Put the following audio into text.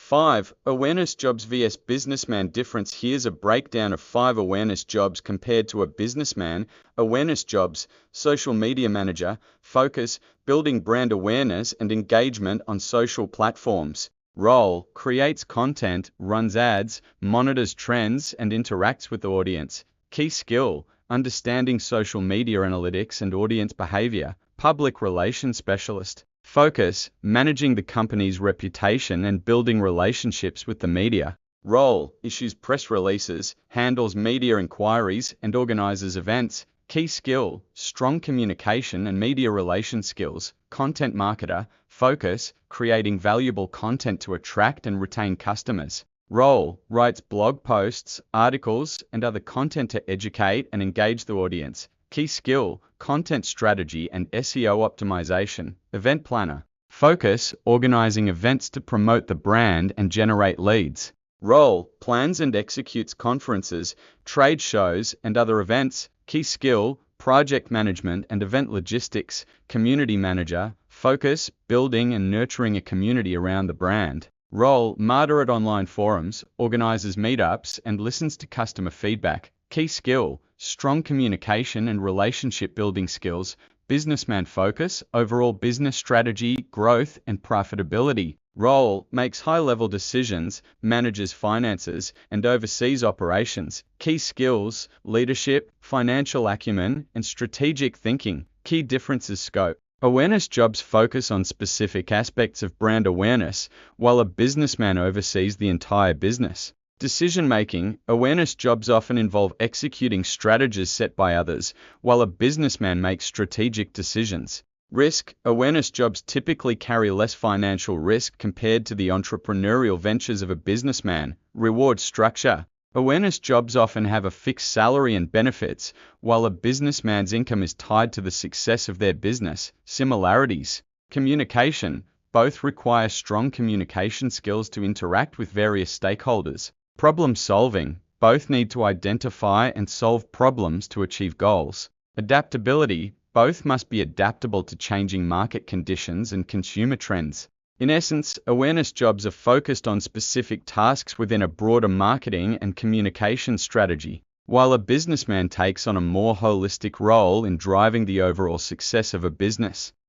5. Awareness jobs vs. businessman difference. Here's a breakdown of 5 awareness jobs compared to a businessman. Awareness jobs: social media manager, focus, building brand awareness and engagement on social platforms. Role: creates content, runs ads, monitors trends and interacts with the audience. Key skill: understanding social media analytics and audience behavior. Public relations specialist. Focus: managing the company's reputation and building relationships with the media. Role: issues press releases, handles media inquiries, and organizes events. Key skill: strong communication and media relations skills. Content marketer. Focus: creating valuable content to attract and retain customers. Role: writes blog posts, articles, and other content to educate and engage the audience. Key skill: content strategy and SEO optimization. Event planner. Focus: organizing events to promote the brand and generate leads. Role: plans and executes conferences, trade shows, and other events. Key skill: project management and event logistics. Community manager. Focus: building and nurturing a community around the brand. Role: martyr at online forums, organizes meetups, and listens to customer feedback. Key skill: strong communication and relationship building skills. Businessman focus: overall business strategy, growth, and profitability. Role: makes high-level decisions, manages finances, and oversees operations. Key skills: leadership, financial acumen, and strategic thinking. Key differences: scope. Awareness jobs focus on specific aspects of brand awareness, while a businessman oversees the entire business. Decision-making: awareness jobs often involve executing strategies set by others, while a businessman makes strategic decisions. Risk: awareness jobs typically carry less financial risk compared to the entrepreneurial ventures of a businessman. Reward structure: awareness jobs often have a fixed salary and benefits, while a businessman's income is tied to the success of their business. Similarities: communication: both require strong communication skills to interact with various stakeholders. Problem solving: both need to identify and solve problems to achieve goals. Adaptability: both must be adaptable to changing market conditions and consumer trends. In essence, awareness jobs are focused on specific tasks within a broader marketing and communication strategy, while a businessman takes on a more holistic role in driving the overall success of a business.